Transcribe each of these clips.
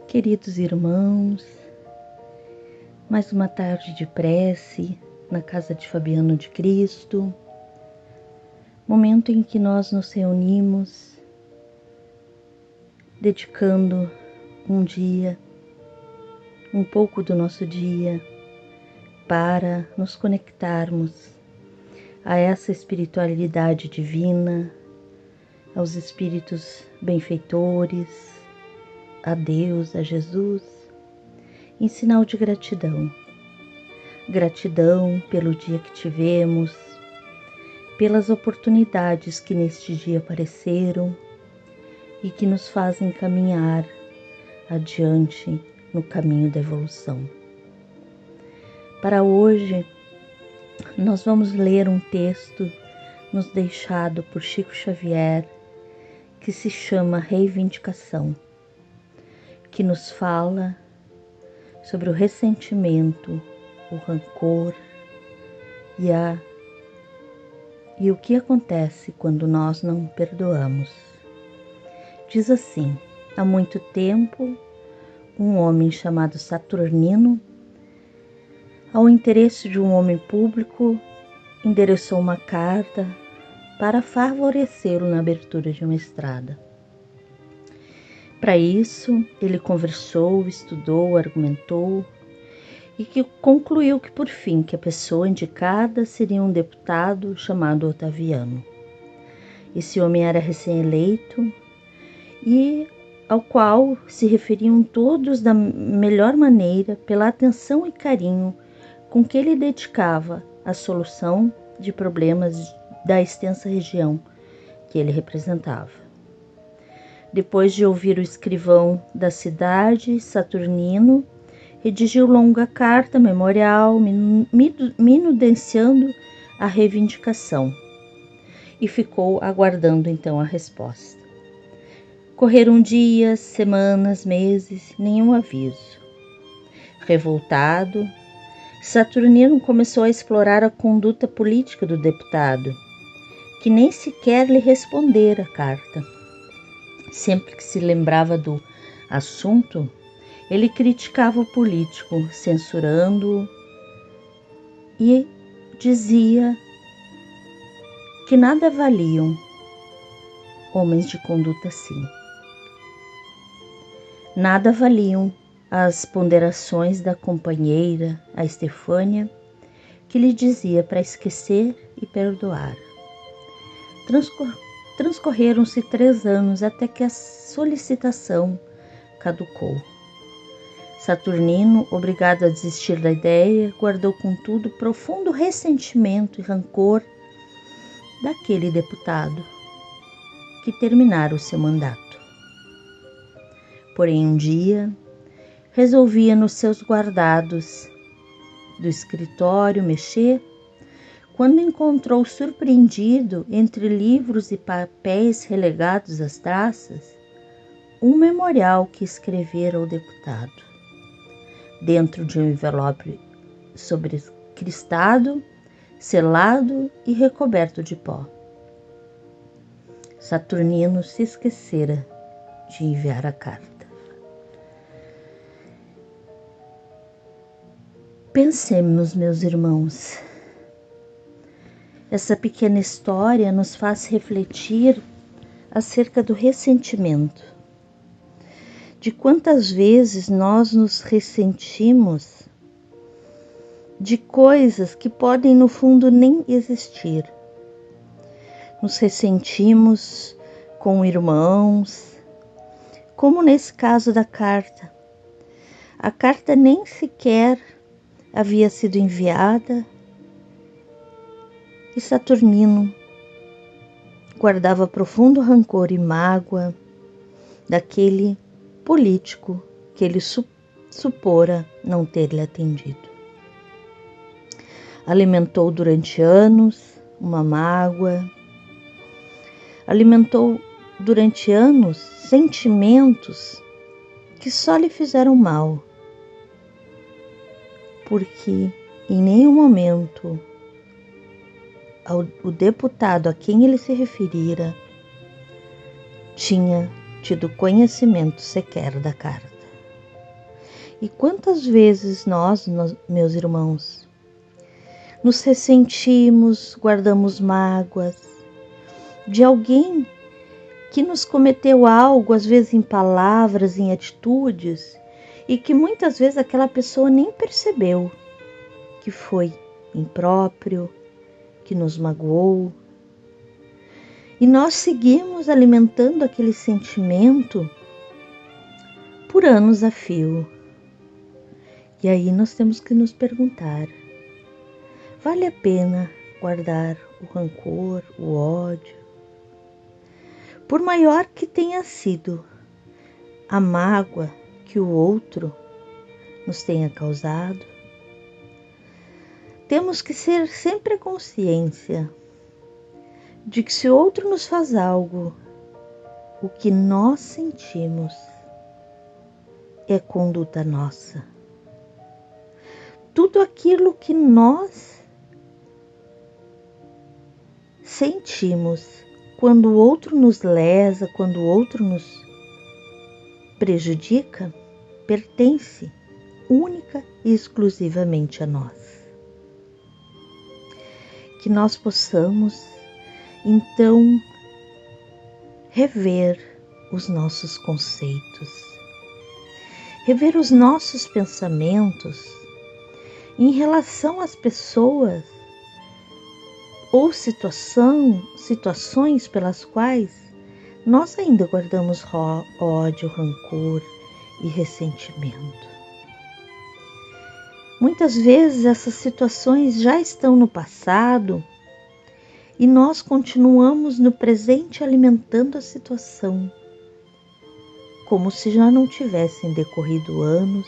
Queridos irmãos, mais uma tarde de prece na casa de Fabiano de Cristo, momento em que nós nos reunimos, dedicando um dia, um pouco do nosso dia, para nos conectarmos a essa espiritualidade divina, aos espíritos benfeitores, a Deus, a Jesus, em sinal de gratidão. Gratidão pelo dia que tivemos, pelas oportunidades que neste dia apareceram e que nos fazem caminhar adiante no caminho da evolução. Para hoje, nós vamos ler um texto nos deixado por Chico Xavier, que se chama Reivindicação, que nos fala sobre o ressentimento, o rancor e o que acontece quando nós não perdoamos. Diz assim: há muito tempo, um homem chamado Saturnino, ao interesse de um homem público, endereçou uma carta para favorecê-lo na abertura de uma estrada. Para isso, ele conversou, estudou, argumentou e concluiu que, por fim, que a pessoa indicada seria um deputado chamado Otaviano. Esse homem era recém-eleito e ao qual se referiam todos da melhor maneira pela atenção e carinho com que ele dedicava à solução de problemas da extensa região que ele representava. Depois de ouvir o escrivão da cidade, Saturnino redigiu longa carta memorial, minudenciando a reivindicação, e ficou aguardando então a resposta. Correram dias, semanas, meses, nenhum aviso. Revoltado, Saturnino começou a explorar a conduta política do deputado, que nem sequer lhe respondera a carta. Sempre que se lembrava do assunto, ele criticava o político, censurando-o, e dizia que nada valiam homens de conduta assim. Nada valiam as ponderações da companheira, a Estefânia, que lhe dizia para esquecer e perdoar. Transcorreram-se 3 anos até que a solicitação caducou. Saturnino, obrigado a desistir da ideia, guardou contudo profundo ressentimento e rancor daquele deputado que terminara o seu mandato. Porém, um dia, resolvia nos seus guardados do escritório mexer, quando encontrou surpreendido, entre livros e papéis relegados às traças, um memorial que escrevera o deputado, dentro de um envelope sobrecristado, selado e recoberto de pó. Saturnino se esquecera de enviar a carta. Pensemos, meus irmãos, essa pequena história nos faz refletir acerca do ressentimento, de quantas vezes nós nos ressentimos de coisas que podem no fundo nem existir. Nos ressentimos com irmãos, como nesse caso da carta. A carta nem sequer havia sido enviada e Saturnino guardava profundo rancor e mágoa daquele político que ele supora não ter-lhe atendido. Alimentou durante anos uma mágoa, alimentou durante anos sentimentos que só lhe fizeram mal, porque em nenhum momento o deputado a quem ele se referira tinha tido conhecimento sequer da carta. E quantas vezes nós, meus irmãos, nos ressentimos, guardamos mágoas de alguém que nos cometeu algo, às vezes em palavras, em atitudes, e que muitas vezes aquela pessoa nem percebeu que foi impróprio, que nos magoou. E nós seguimos alimentando aquele sentimento por anos a fio. E aí nós temos que nos perguntar: vale a pena guardar o rancor, o ódio? Por maior que tenha sido a mágoa que o outro nos tenha causado, temos que ter sempre a consciência de que se o outro nos faz algo, o que nós sentimos é conduta nossa. Tudo aquilo que nós sentimos quando o outro nos lesa, quando o outro nos prejudica, pertence única e exclusivamente a nós. Que nós possamos, então, rever os nossos conceitos, rever os nossos pensamentos em relação às pessoas ou situações pelas quais nós ainda guardamos ódio, rancor e ressentimento. Muitas vezes essas situações já estão no passado e nós continuamos no presente alimentando a situação, como se já não tivessem decorrido anos,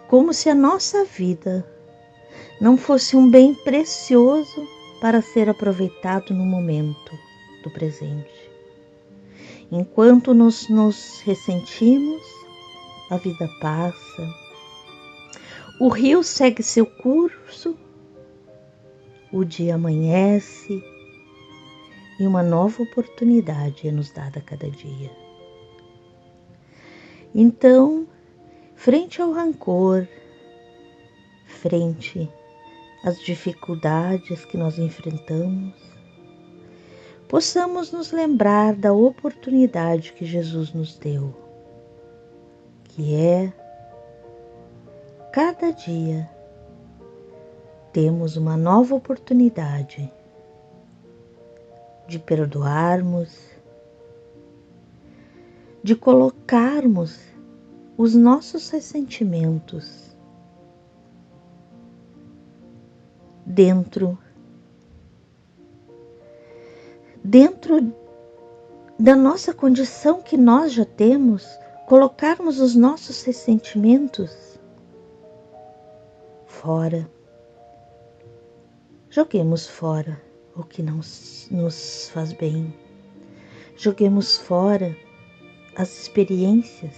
como se a nossa vida não fosse um bem precioso para ser aproveitado no momento do presente. Enquanto nos ressentimos, a vida passa, o rio segue seu curso, o dia amanhece e uma nova oportunidade é nos dada a cada dia. Então, frente ao rancor, frente às dificuldades que nós enfrentamos, possamos nos lembrar da oportunidade que Jesus nos deu, que é cada dia temos uma nova oportunidade de perdoarmos, de colocarmos os nossos ressentimentos dentro da nossa condição que nós já temos, colocarmos os nossos ressentimentos fora. Joguemos fora o que não nos faz bem. Joguemos fora as experiências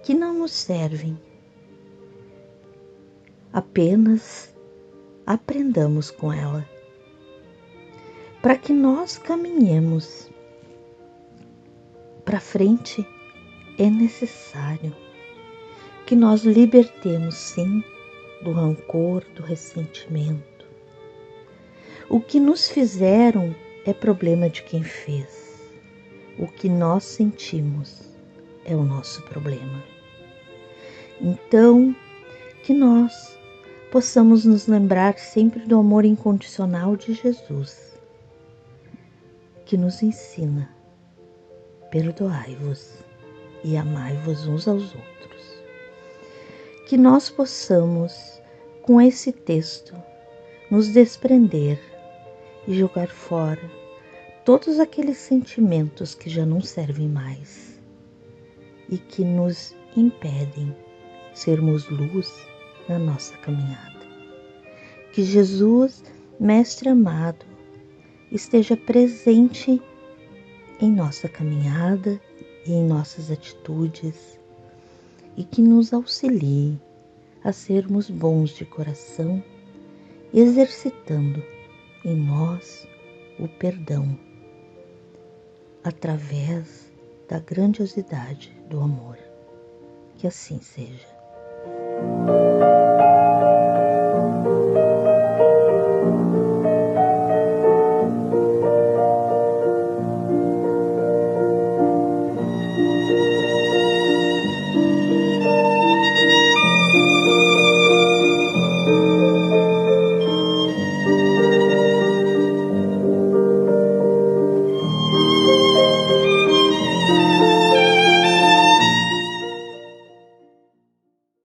que não nos servem. Apenas aprendamos com ela, para que nós caminhemos para frente. É necessário que nós libertemos, sim, do rancor, do ressentimento. O que nos fizeram é problema de quem fez. O que nós sentimos é o nosso problema. Então, que nós possamos nos lembrar sempre do amor incondicional de Jesus, que nos ensina: perdoai-vos e amai-vos uns aos outros. Que nós possamos, com esse texto, nos desprender e jogar fora todos aqueles sentimentos que já não servem mais e que nos impedem sermos luz na nossa caminhada. Que Jesus, Mestre amado, esteja presente em nossa caminhada e em nossas atitudes e que nos auxilie a sermos bons de coração, exercitando em nós o perdão através da grandiosidade do amor. que assim seja.